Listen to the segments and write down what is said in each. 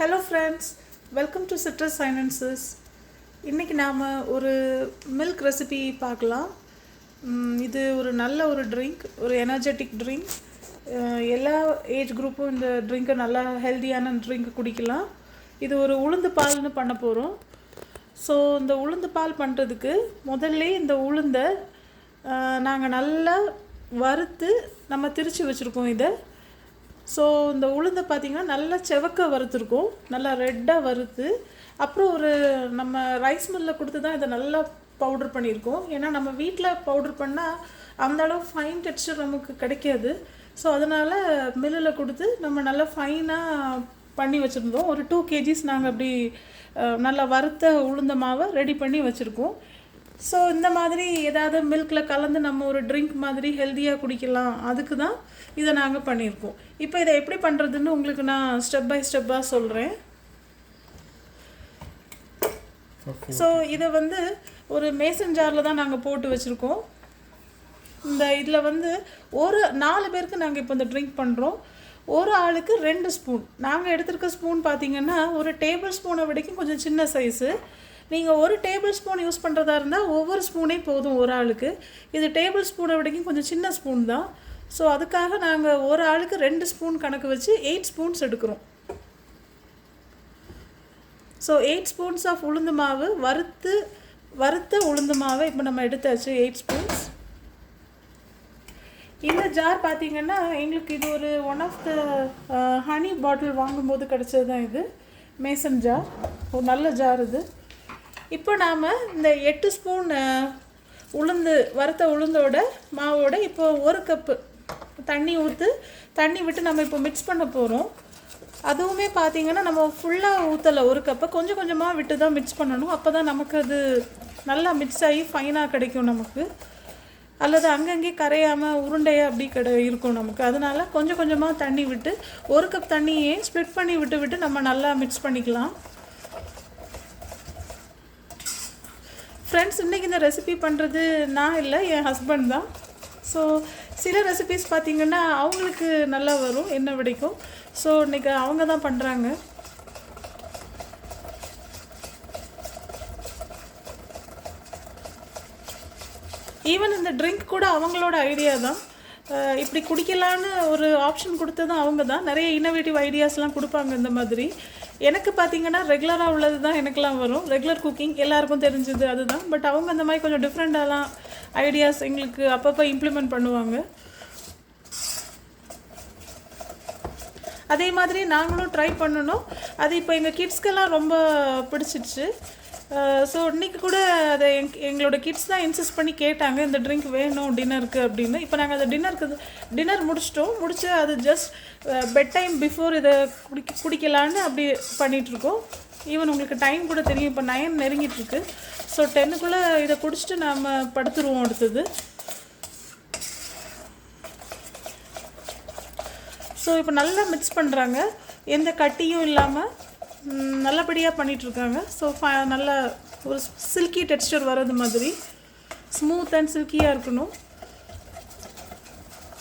Hello friends, welcome to citrus finances. இன்றைக்கி நாம் ஒரு மில்க் ரெசிபி பார்க்கலாம். இது ஒரு நல்ல ஒரு ட்ரிங்க், ஒரு எனர்ஜெட்டிக் ட்ரிங்க். எல்லா ஏஜ் குரூப்பும் இந்த ட்ரிங்க்கை நல்லா ஹெல்த்தியான ட்ரிங்க் குடிக்கலாம். இது ஒரு உளுந்து பால்னு பண்ண போகிறோம். ஸோ இந்த உளுந்து பால் பண்ணுறதுக்கு முதல்ல இந்த உளுந்தை நாங்கள் நல்லா வறுத்து நம்ம திரித்து வச்சுருக்கோம். இதை இந்த உளுந்தை பார்த்திங்கன்னா நல்லா செவக்க வறுத்துருக்கோம், நல்லா ரெட்டாக வறுத்து. அப்புறம் ஒரு நம்ம ரைஸ் மில்லில் கொடுத்து தான் இதை நல்லா பவுடர் பண்ணியிருக்கோம். ஏன்னா நம்ம வீட்டில் பவுடர் பண்ணால் அந்தளவு ஃபைன் டெக்ஸ்சர் நமக்கு கிடைக்காது. ஸோ அதனால் மில்லில் கொடுத்து நம்ம நல்லா ஃபைனாக பண்ணி வச்சுருந்தோம். ஒரு 2 kgs நாங்கள் அப்படி நல்லா வறுத்த உளுந்த மாவை ரெடி பண்ணி வச்சுருக்கோம். ஸோ இந்த மாதிரி ஏதாவது மில்கில் கலந்து நம்ம ஒரு ட்ரிங்க் மாதிரி ஹெல்த்தியாக குடிக்கலாம், அதுக்கு தான் இதை நாங்கள் பண்ணியிருக்கோம். இப்போ இதை எப்படி பண்ணுறதுன்னு உங்களுக்கு நான் ஸ்டெப் பை ஸ்டெப்பாக சொல்கிறேன். ஸோ இதை ஒரு மேசன் ஜாரில் தான் நாங்கள் போட்டு வச்சுருக்கோம். இதில் ஒரு 4 பேருக்கு நாங்கள் இப்போ இந்த ட்ரிங்க் பண்ணுறோம். ஒரு ஆளுக்கு 2 ஸ்பூன். நாங்கள் எடுத்துருக்க ஸ்பூன் பார்த்திங்கன்னா ஒரு டேபிள் ஸ்பூனை விடைக்கும் கொஞ்சம் சின்ன சைஸு. நீங்கள் ஒரு டேபிள் ஸ்பூன் யூஸ் பண்ணுறதா இருந்தால் ஒவ்வொரு ஸ்பூனே போதும் ஒரு ஆளுக்கு. இது டேபிள் ஸ்பூனை விடைக்கும் கொஞ்சம் சின்ன ஸ்பூன் தான். ஸோ அதுக்காக நாங்கள் ஒரு ஆளுக்கு 2 ஸ்பூன் கணக்கு வச்சு 8 ஸ்பூன்ஸ் எடுக்கிறோம். ஸோ 8 ஸ்பூன்ஸ் ஆஃப் உளுந்து மாவு, வறுத்த உளுந்து மாவை இப்போ நம்ம எடுத்தாச்சு 8 ஸ்பூன்ஸ். இந்த ஜார் பார்த்திங்கன்னா எங்களுக்கு இது ஒரு ஒன் ஆஃப் த ஹனி பாட்டில் வாங்கும்போது கிடச்சது தான் இது மேசன் ஜார். ஒரு நல்ல ஜார் இது. இப்போ நாம் இந்த 8 ஸ்பூன் வறுத்த உளுந்தோட மாவோட இப்போ 1 கப்பு தண்ணி விட்டு நம்ம இப்போ மிக்ஸ் பண்ண போகிறோம். அதுவுமே பார்த்திங்கன்னா நம்ம ஃபுல்லாக ஊற்றலை, 1 கப்பை கொஞ்சம் கொஞ்சமாக விட்டு தான் மிக்ஸ் பண்ணணும். அப்போ தான் நமக்கு அது நல்லா மிக்ஸ் ஆகி ஃபைனாக கிடைக்கும் நமக்கு. அல்லது அங்கங்கே கரையாமல் உருண்டையாக அப்படி இருக்கும் நமக்கு. அதனால் கொஞ்சம் கொஞ்சமாக தண்ணி விட்டு 1 கப் தண்ணியே ஸ்ப்ளிட் பண்ணி விட்டு நம்ம நல்லா மிக்ஸ் பண்ணிக்கலாம். ஃப்ரெண்ட்ஸ், இன்றைக்கி இந்த ரெசிபி பண்ணுறது நான் இல்லை, என் ஹஸ்பண்ட் தான். ஸோ சில ரெசிபிஸ் பார்த்திங்கன்னா அவங்களுக்கு நல்லா வரும், என்ன விடைக்கும். ஸோ இன்றைக்கி அவங்க தான் பண்ணுறாங்க. ஈவன் இந்த ட்ரிங்க் கூட அவங்களோட ஐடியா தான். இப்படி குடிக்கலான்னு ஒரு ஆப்ஷன் கொடுத்ததும் அவங்க தான். நிறைய இன்னோவேட்டிவ் ஐடியாஸ்லாம் கொடுப்பாங்க இந்த மாதிரி. எனக்கு பார்த்திங்கன்னா ரெகுலராக உள்ளது தான் எனக்கெலாம் வரும். ரெகுலர் குக்கிங் எல்லாருக்கும் தெரிஞ்சது அதுதான். பட் அவங்க அந்த மாதிரி கொஞ்சம் டிஃப்ரெண்ட்டாலாம் ஐடியாஸ் எங்களுக்கு அப்பப்போ இம்ப்ளிமெண்ட் பண்ணுவாங்க. அதே மாதிரி நாங்களும் ட்ரை பண்ணணும். அது இப்போ எங்கள் கிட்ஸ்க்கெல்லாம் ரொம்ப பிடிச்சிடுச்சு. ஸோ இன்றைக்கி கூட அதை எங்களோட கிட்ஸ் தான் இன்சிஸ்ட் பண்ணி கேட்டாங்க, இந்த ட்ரிங்க் வேணும் டின்னருக்கு அப்படின்னு. இப்போ நாங்கள் அதை டின்னர் முடிச்சு அது ஜஸ்ட் பெட் டைம் பிஃபோர் இதை குடிக்கலான்னு அப்படி பண்ணிகிட்ருக்கோம். ஈவன் உங்களுக்கு டைம் கூட தெரியும், இப்போ 9 நெருங்கிட்டுருக்கு. ஸோ 10க்குள்ளே இதை குடிச்சிட்டு நாம் படுத்துருவோம் அடுத்தது. ஸோ இப்போ நல்லா மிக்ஸ் பண்ணுறாங்க, எந்த கட்டியும் இல்லாமல் நல்லபடியாக பண்ணிகிட்ருக்காங்க. ஸோ நல்லா ஒரு சில்கி டெக்ஸ்சர் வர்றது மாதிரி ஸ்மூத் அண்ட் சில்கியாக இருக்கணும்.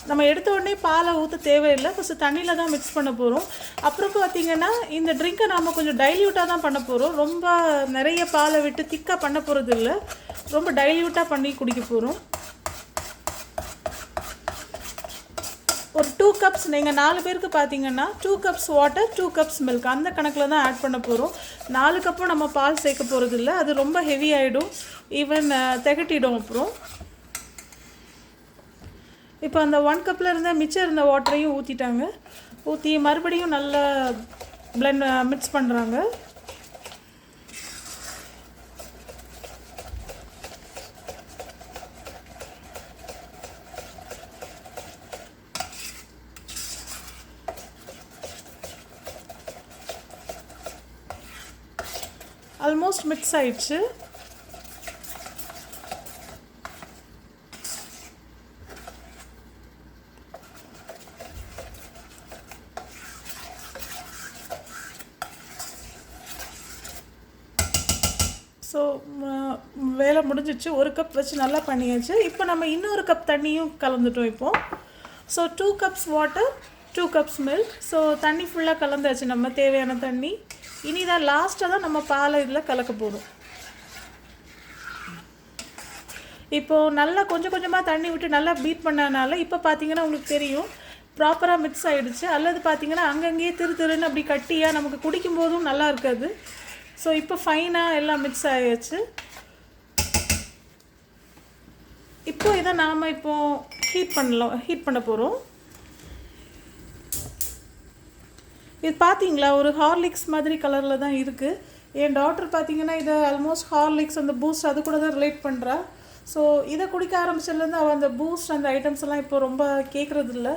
நம்ம எடுத்த உடனே பாலை ஊற்ற தேவையில்லை, ஃபஸ்ட்டு தண்ணியில் தான் மிக்ஸ் பண்ண போகிறோம். அப்புறம் பார்த்திங்கன்னா இந்த ட்ரிங்க்கை நாம் கொஞ்சம் டைல்யூட்டாக தான் பண்ண போகிறோம். ரொம்ப நிறைய பாலை விட்டு திக்காக பண்ண போகிறது இல்லை, ரொம்ப டைல்யூட்டாக பண்ணி குடிக்க போகிறோம். ஒரு 2 கப்ஸ், நீங்கள் 4 பேருக்கு பார்த்திங்கன்னா 2 கப்ஸ் வாட்டர், 2 கப்ஸ் மில்க், அந்த கணக்கில் தான் ஆட் பண்ண போகிறோம். 4 கப்பும் நம்ம பால் சேர்க்க போகிறது இல்லை, அது ரொம்ப ஹெவி ஆகிடும், ஈவன் திகட்டிடும். அப்புறம் இப்போ அந்த 1 கப்பில் இருந்த மிச்சம் இருந்த வாட்டரையும் ஊற்றி மறுபடியும் நல்லா மிக்ஸ் பண்ணுறாங்க. ஆல்மோஸ்ட் மிக்ஸ் ஆயிடுச்சு. ஸோ வேலை முடிஞ்சிச்சு. 1 கப் வச்சு நல்லா பண்ணியாச்சு. இப்போ நம்ம இன்னொரு கப் தண்ணியும் கலந்துட்டோம் இப்போது. So 2 cups water, 2 cups milk. So தண்ணி ஃபுல்லாக கலந்தாச்சு, நம்ம தேவையான தண்ணி. இனி தான் லாஸ்ட்டாக தான் நம்ம பாலை இதில் கலக்க போகிறோம். இப்போது நல்லா கொஞ்சம் கொஞ்சமாக தண்ணி விட்டு நல்லா பீட் பண்ணனால இப்போ பார்த்தீங்கன்னா உங்களுக்கு தெரியும் ப்ராப்பராக மிக்ஸ் ஆகிடுச்சு. அல்லது பார்த்தீங்கன்னா அங்கங்கேயே திருன்னு அப்படி கட்டியாக நமக்கு குடிக்கும் போதும் நல்லா இருக்காது. ஸோ இப்போ ஃபைனாக எல்லாம் மிக்ஸ் ஆகிடுச்சு. இப்போ இதை நாம் இப்போது ஹீட் பண்ண போகிறோம். இது பார்த்தீங்களா ஒரு ஹார்லிக்ஸ் மாதிரி கலரில் தான் இருக்குது. என் டாக்டர் பார்த்தீங்கன்னா இதை ஆல்மோஸ்ட் ஹார்லிக்ஸ் அந்த பூஸ்ட் அது கூட தான் ரிலேட் பண்ணுறா. ஸோ இதை குடிக்க ஆரம்பிச்சதுலேருந்து அவள் அந்த பூஸ்ட் அந்த ஐட்டம்ஸ் எல்லாம் இப்போ ரொம்ப கேட்குறது இல்லை.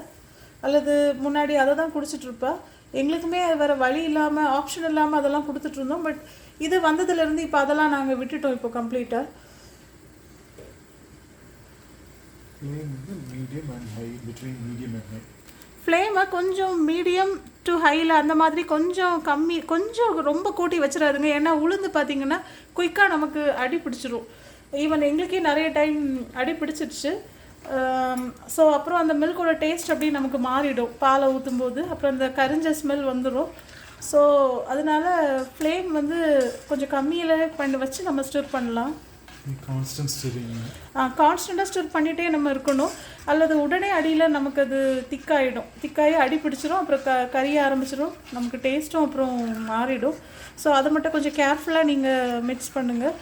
அல்லது முன்னாடி அதை தான் குடிச்சிட்ருப்பா. எங்களுக்குமே வேறு வழி இல்லாமல் ஆப்ஷன் இல்லாமல் அதெல்லாம் கொடுத்துட்ருந்தோம். பட் இது வந்ததுலேருந்து இப்போ அதெல்லாம் நாங்கள் விட்டுட்டோம் இப்போ கம்ப்ளீட்டாக. ஃப்ளேமை கொஞ்சம் மீடியம் டு ஹையில் அந்த மாதிரி கொஞ்சம் கம்மி, கொஞ்சம் ரொம்ப கூட்டி வச்சிடாதுங்க. ஏன்னா உளுந்து பார்த்திங்கன்னா குயிக்காக நமக்கு அடி பிடிச்சிரும். ஈவன் எங்களுக்கே நிறைய டைம் அடி பிடிச்சிடுச்சு. ஸோ அப்புறம் அந்த மில்கோட டேஸ்ட் அப்படி நமக்கு மாறிடும் பாலை ஊற்றும்போது. அப்புறம் அந்த கரிஞ்ச ஸ்மெல் வந்துடும். ஸோ அதனால் ஃப்ளேம் வந்து கொஞ்சம் கம்மியில் வச்சு நம்ம ஸ்டிர் பண்ணலாம். கான்ஸ்டண்ட்டாக ஸ்டிர் பண்ணிகிட்டே நம்ம இருக்கணும். அல்லது உடனே அடியில் நமக்கு அது திக்காகி அடி பிடிச்சிரும். அப்புறம் கறிய ஆரம்பிச்சிடும், நமக்கு டேஸ்ட்டும் அப்புறம் மாறிடும். ஸோ அதை மட்டும் கொஞ்சம் கேர்ஃபுல்லாக நீங்கள் மிக்ஸ் பண்ணுங்கள்.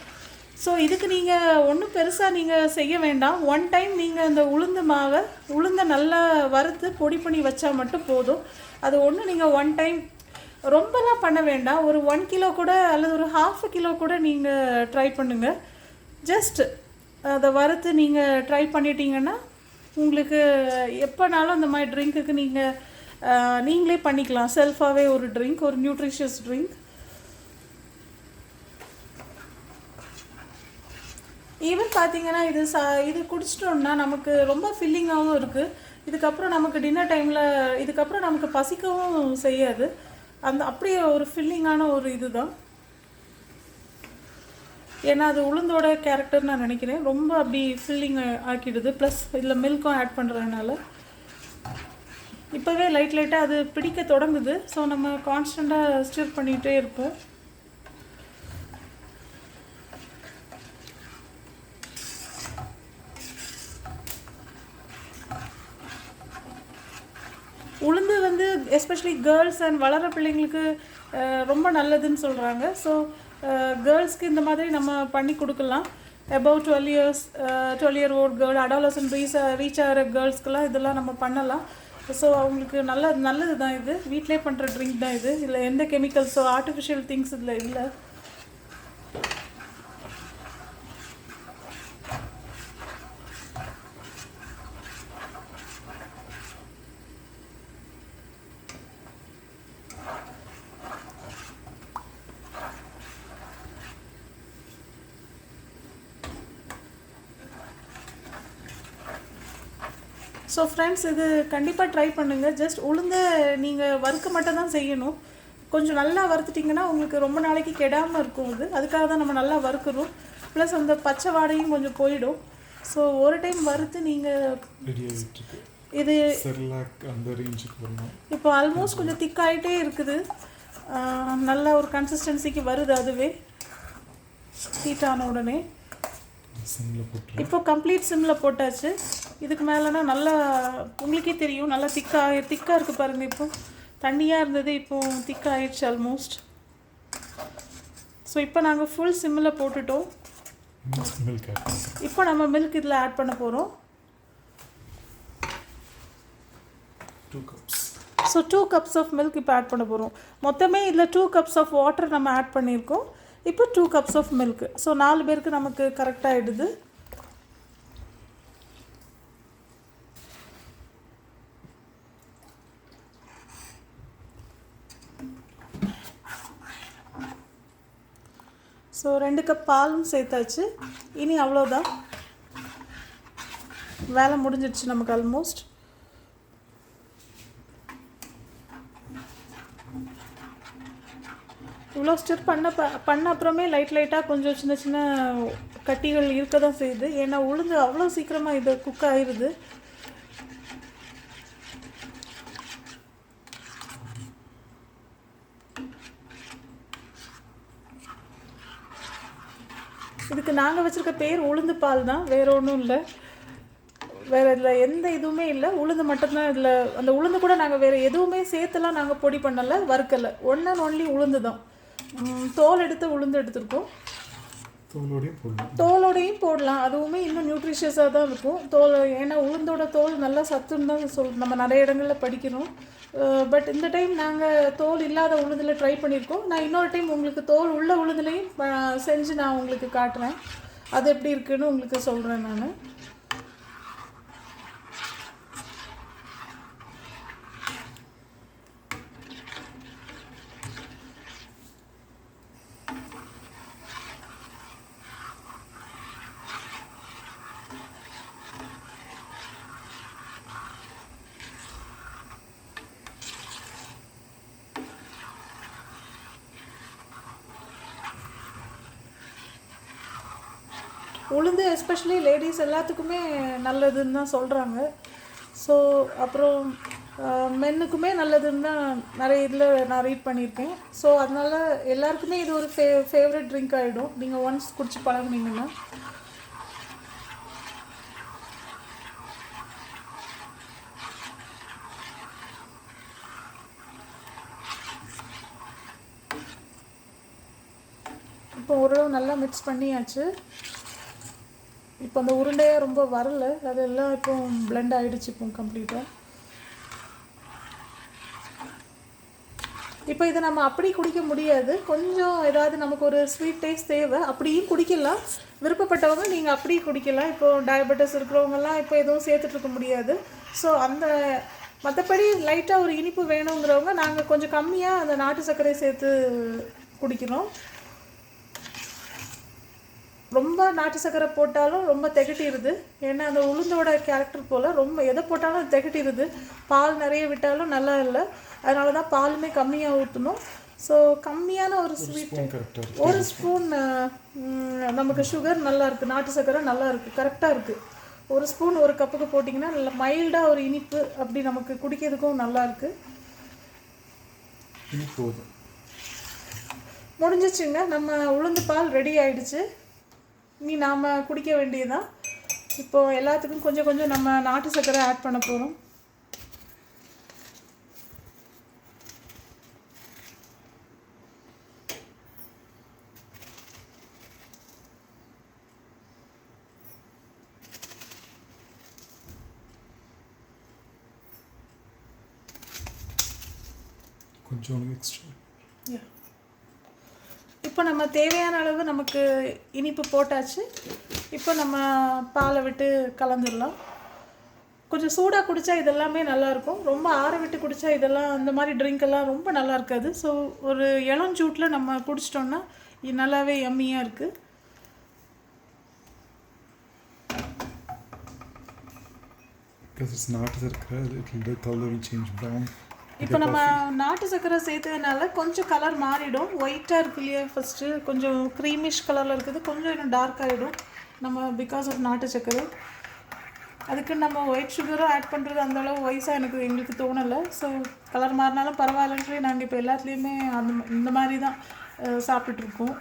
ஸோ இதுக்கு நீங்கள் ஒன்றும் பெருசாக நீங்கள் செய்ய வேண்டாம். ஒன் டைம் நீங்கள் அந்த உளுந்தை நல்லா வறுத்து பொடி பண்ணி வச்சா மட்டும் போதும். அது ஒன்று நீங்கள் ஒன் டைம் ரொம்பலாம் பண்ண வேண்டாம். ஒரு 1 கிலோ கூட அல்லது ஒரு 1/2 கிலோ கூட நீங்கள் ட்ரை பண்ணுங்கள். ஜஸ்ட் அதை வறுத்து நீங்கள் ட்ரை பண்ணிட்டீங்கன்னா உங்களுக்கு எப்போனாலும் அந்த மாதிரி ட்ரிங்க்குக்கு நீங்களே பண்ணிக்கலாம். செல்ஃபாகவே ஒரு ட்ரிங்க், ஒரு நியூட்ரிஷியஸ் ட்ரிங்க். ஈவன் பார்த்தீங்கன்னா இது குடிச்சிட்டோம்னா நமக்கு ரொம்ப ஃபில்லிங்காகவும் இருக்குது. இதுக்கப்புறம் நமக்கு டின்னர் டைமில் இதுக்கப்புறம் நமக்கு பசிக்கவும் செய்யாது. அப்படியே ஒரு ஃபில்லிங்கான ஒரு இது தான். ஏன்னா அது உளுந்தோட கேரக்டர் நான் நினைக்கிறேன். ரொம்ப அப்படி ஃபில்லிங் ஆக்கிடுது. ப்ளஸ் இதில் மில்க்கும் ஆட் பண்ணுறதுனால இப்போவே லைட்டாக அது பிடிக்க தொடங்குது. ஸோ நம்ம கான்ஸ்டண்ட்டாக ஸ்டிர் பண்ணிகிட்டே இருப்போம். உளுந்து வந்து எஸ்பெஷலி கேர்ள்ஸ் அண்ட் வளர பிள்ளைங்களுக்கு ரொம்ப நல்லதுன்னு சொல்கிறாங்க. ஸோ கேர்ள்ஸ்க்கு இந்த மாதிரி நம்ம பண்ணி கொடுக்கலாம். Above 12 year old girl, adolescent reach ஆகிற கேர்ள்ஸ்க்கெல்லாம் இதெல்லாம் நம்ம பண்ணலாம். ஸோ அவங்களுக்கு நல்லது தான். இது வீட்டிலே பண்ணுற ட்ரிங்க் தான் இது. இதில் எந்த கெமிக்கல்ஸோ ஆர்டிஃபிஷியல் திங்ஸ் இதில் இல்லை. ஸோ ஃப்ரெண்ட்ஸ், இது கண்டிப்பாக ட்ரை பண்ணுங்கள். ஜஸ்ட் உளுந்த நீங்கள் வறுக்க மட்டும் தான் செய்யணும். கொஞ்சம் நல்லா வறுத்துட்டிங்கன்னா உங்களுக்கு ரொம்ப நாளைக்கு கெடாமல் இருக்கும். அதுக்காக தான் நம்ம நல்லா வறுக்கிறோம். ப்ளஸ் அந்த பச்சை வாடையும் கொஞ்சம் போயிடும். ஸோ ஒரு டைம் வறுத்து நீங்கள் இது இப்போ ஆல்மோஸ்ட் கொஞ்சம் திக்காகிட்டே இருக்குது. நல்ல ஒரு கன்சிஸ்டன்சிக்கு வருது. அதுவே ஹீட் ஆன உடனே இப்போ கம்ப்ளீட் சிம்மில் போட்டாச்சு. இதுக்கு மேலேனா நல்லா உங்களுக்கே தெரியும், நல்லா திக்காக இருக்குது பாருங்கள். இப்போ தண்ணியாக இருந்தது, இப்போது திக்காகிடுச்சு ஆல்மோஸ்ட். ஸோ இப்போ நாங்கள் ஃபுல் சிம்மில் போட்டுட்டோம். இப்போ நம்ம மில்க் இதில் ஆட் பண்ண போகிறோம். ஸோ 2 cups ஆஃப் மில்க் இப்போ ஆட் பண்ண போகிறோம். மொத்தமே இதில் 2 cups ஆஃப் வாட்டர் நம்ம ஆட் பண்ணியிருக்கோம். இப்போ 2 cups ஆஃப் மில்க். ஸோ 4 பேருக்கு நமக்கு கரெக்டாகிடுது. ஸோ 2 கப் பாலும் சேர்த்தாச்சு. இனி அவ்வளோதான், வேலை முடிஞ்சிடுச்சு நமக்கு ஆல்மோஸ்ட். இவ்வளோ ஸ்டிர் பண்ண அப்புறமே லைட்டாக கொஞ்சம் சின்ன சின்ன கட்டிகள் இருக்க தான் செய்யுது. ஏன்னா உளுந்து அவ்வளோ சீக்கிரமாக இது குக் ஆகிடுது. இதுக்கு நாங்கள் வச்சுருக்க பேர் உளுந்து பால் தான், வேறு ஒன்றும் இல்லை. வேறு இதில் எந்த இதுவுமே இல்லை, உளுந்து மட்டும்தான். இதில் அந்த உளுந்து கூட நாங்கள் வேறு எதுவுமே சேர்த்துலாம் நாங்கள் பொடி பண்ணலை, வறுக்கலை. ஒன் அண்ட் ஒன்லி உளுந்து தான். தோல் எடுத்து உளுந்து எடுத்துருக்கோம். தோலோடையும் போடலாம், அதுவுமே இன்னும் நியூட்ரிஷியஸாக தான் இருக்கும். தோல், ஏன்னா உளுந்தோட தோல் நல்லா சத்துன்னு தான் நம்ம நிறைய இடங்களில் படிக்கணும். பட் இந்த டைம் நாங்கள் தோல் இல்லாத உளுந்தில் ட்ரை பண்ணியிருக்கோம். நான் இன்னொரு டைம் உங்களுக்கு தோல் உள்ள உளுந்துலையும் செஞ்சு நான் உங்களுக்கு காட்டுறேன், அது எப்படி இருக்குன்னு உங்களுக்கு சொல்கிறேன் நான். உளுந்து எஸ்பெஷலி லேடிஸ் எல்லாத்துக்குமே நல்லதுன்னு தான் சொல்கிறாங்க. ஸோ அப்புறம் மென்னுக்குமே நல்லதுன்னு தான் நிறைய இதில் நான் ரீட் பண்ணியிருக்கேன். ஸோ அதனால் எல்லாருக்குமே இது ஒரு ஃபேவரட் ட்ரிங்க் ஆகிடும் நீங்கள் ஒன்ஸ் குடிச்சு பழகுனீங்கன்னா. இப்போ ஓரளவு நல்லா மிக்ஸ் பண்ணியாச்சு. இப்போ அந்த உருண்டையாக ரொம்ப வரல, அதெல்லாம் இப்போ பிளெண்ட் ஆகிடுச்சு இப்போ கம்ப்ளீட்டாக. இப்போ இதை நம்ம அப்படி குடிக்க முடியாது, கொஞ்சம் ஏதாவது நமக்கு ஒரு ஸ்வீட் டேஸ்ட் தேவை, அப்படியும் குடிக்கலாம். விருப்பப்பட்டவங்க நீங்கள் அப்படியே குடிக்கலாம். இப்போது டயபெட்டிஸ் இருக்கிறவங்கலாம் இப்போ எதுவும் சேர்த்துட்ருக்க முடியாது. ஸோ அந்த மற்றபடி லைட்டாக ஒரு இனிப்பு வேணுங்கிறவங்க நாங்கள் கொஞ்சம் கம்மியாக அந்த நாட்டு சர்க்கரை சேர்த்து குடிக்கிறோம். ரொம்ப நாட்டு சர்க்கரை போட்டாலும் ரொம்ப திகட்டிடுது, ஏன்னா அந்த உளுந்தோட கேரக்டர் போல் ரொம்ப எதை போட்டாலும் திகட்டிடுது. பால் நிறைய விட்டாலும் நல்லா இல்லை, அதனால தான் பாலுமே கம்மியாக ஊற்றணும். ஸோ கம்மியான ஒரு ஸ்வீட், ஒரு ஸ்பூன் நமக்கு சுகர் நல்லா இருக்குது, நாட்டு சர்க்கரை நல்லா இருக்குது, கரெக்டாக இருக்குது. ஒரு ஸ்பூன் ஒரு கப்புக்கு போட்டிங்கன்னா நல்லா மைல்டாக ஒரு இனிப்பு, அப்படி நமக்கு குடிக்கிறதுக்கும் நல்லா இருக்குது. முடிஞ்சிச்சுங்க, நம்ம உளுந்து பால் ரெடி ஆயிடுச்சு. இனி நாம் குடிக்க வேண்டியதுதான். இப்போது எல்லாத்துக்கும் கொஞ்சம் கொஞ்சம் நம்ம நாட்டு சர்க்கரை ஆட் பண்ண போகிறோம். கொஞ்சம் எக்ஸ்ட்ரா. இப்போ நம்ம தேவையான அளவு நமக்கு இனிப்பு போட்டாச்சு. இப்போ நம்ம பாலை விட்டு கலந்துடலாம். கொஞ்சம் சூடாக குடித்தா இதெல்லாமே நல்லாயிருக்கும், ரொம்ப ஆற விட்டு குடித்தா இதெல்லாம் அந்த மாதிரி ட்ரிங்க்கெல்லாம் ரொம்ப நல்லா இருக்காது. ஸோ ஒரு இளஞ்சூட்டில் நம்ம குடிச்சிட்டோம்னா இது நல்லாவே யம்மியாக இருக்குது. இப்போ நம்ம நாட்டு சர்க்கரை சேர்த்ததுனால கொஞ்சம் கலர் மாறிடும், ஒயிட்டாக இருக்கு இல்லையா, ஃபஸ்ட்டு கொஞ்சம் க்ரீமிஷ் கலரில் இருக்குது, கொஞ்சம் இன்னும் டார்க் ஆகிடும் நம்ம பிகாஸ் ஆஃப் நாட்டு சர்க்கரை. அதுக்கு நம்ம ஒயிட் சுகரும் ஆட் பண்ணுறது அந்தளவு வயசாக எங்களுக்கு தோணலை. ஸோ கலர் மாறினாலும் பரவாயில்லன்ட்டு நாங்கள் இப்போ எல்லாத்துலேயுமே இந்த மாதிரி தான் சாப்பிட்டுட்ருக்கோம்.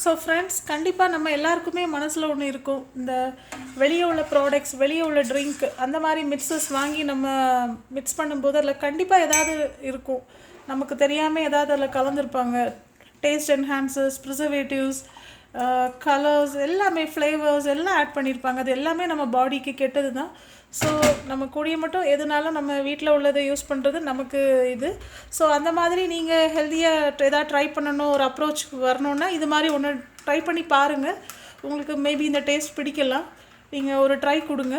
ஸோ ஃப்ரெண்ட்ஸ், கண்டிப்பாக நம்ம எல்லாருக்குமே மனசில் ஒன்று இருக்கும், இந்த வெளியே உள்ள ப்ராடக்ட்ஸ், வெளியே உள்ள ட்ரிங்க், அந்த மாதிரி மிக்சஸ் வாங்கி நம்ம மிக்ஸ் பண்ணும்போது அதில் கண்டிப்பாக ஏதாவது இருக்கும், நமக்கு தெரியாமல் ஏதாவது அதில் கலந்துருப்பாங்க. டேஸ்ட் என்ஹான்சர்ஸ், ப்ரிசர்வேட்டிவ்ஸ், கலர்ஸ், எல்லாமே ஃப்ளேவர்ஸ் எல்லாம் ஆட் பண்ணியிருப்பாங்க. அது எல்லாமே நம்ம பாடிக்கு கெட்டது தான். ஸோ நம்ம கூடிய மட்டும் எதுனாலும் நம்ம வீட்டில் உள்ளதை யூஸ் பண்ணுறது நமக்கு இது. ஸோ அந்த மாதிரி நீங்கள் ஹெல்த்தியாக எதாவது ட்ரை பண்ணணும், ஒரு அப்ரோச் வரணுன்னா இது மாதிரி ஒன்று ட்ரை பண்ணி பாருங்கள். உங்களுக்கு மேபி இந்த டேஸ்ட் பிடிக்கலாம், நீங்கள் ஒரு ட்ரை கொடுங்க.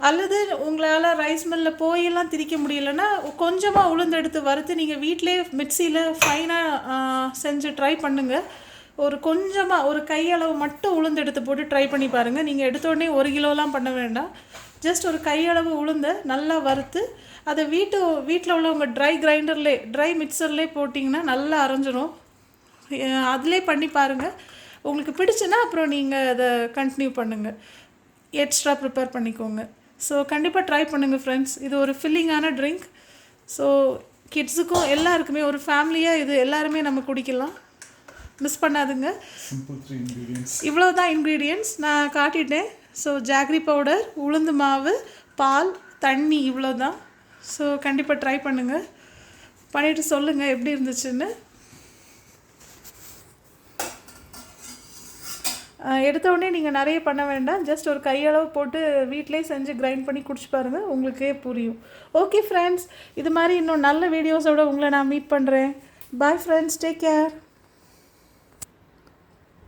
அல்லது உங்களால் ரைஸ் மில்லில் போயெல்லாம் திரிக்க முடியலன்னா கொஞ்சமாக உளுந்து எடுத்து வறுத்து நீங்கள் வீட்டிலே மிக்சியில் ஃபைனாக செஞ்சு ட்ரை பண்ணுங்கள். ஒரு கொஞ்சமாக ஒரு கையளவு மட்டும் உளுந்து எடுத்து போட்டு ட்ரை பண்ணி பாருங்கள். நீங்கள் எடுத்தோடனே 1 கிலோலாம் பண்ண வேண்டாம். ஜஸ்ட் ஒரு கையளவு உளுந்தை நல்லா வறுத்து அதை வீட்டில் உள்ள உங்கள் ட்ரை மிக்சர்லேயே போட்டிங்கன்னா நல்லா அரைஞ்சிரும். அதிலே பண்ணி பாருங்கள். உங்களுக்கு பிடிச்சுன்னா அப்புறம் நீங்கள் அதை கண்டினியூ பண்ணுங்கள், எக்ஸ்ட்ரா ப்ரிப்பேர் பண்ணிக்கோங்க. ஸோ கண்டிப்பாக ட்ரை பண்ணுங்கள் ஃப்ரெண்ட்ஸ். இது ஒரு ஃபில்லிங்கான ட்ரிங்க். ஸோ கிட்ஸுக்கும் எல்லாருக்குமே ஒரு ஃபேமிலியாக இது எல்லாருமே நம்ம குடிக்கலாம். மிஸ் பண்ணாதுங்க. Simple 3 ingredients. இவ்வளோ தான் இன்க்ரீடியன்ட்ஸ் நான் காட்டிட்டேன். ஸோ ஜாகரி பவுடர், உளுந்து மாவு, பால், தண்ணி, இவ்வளோ தான். ஸோ கண்டிப்பாக ட்ரை பண்ணுங்கள். பண்ணிவிட்டு சொல்லுங்கள் எப்படி இருந்துச்சுன்னு. எடுத்த உடனே நீங்கள் நிறைய பண்ண வேண்டாம். ஜஸ்ட் ஒரு கையளவு போட்டு வீட்டிலே செஞ்சு கிரைண்ட் பண்ணி குடிச்சு பாருங்கள், உங்களுக்கே புரியும். ஓகே ஃப்ரெண்ட்ஸ், இது மாதிரி இன்னும் நல்ல வீடியோஸோடு உங்களை நான் மீட் பண்ணுறேன். Bye friends, take care.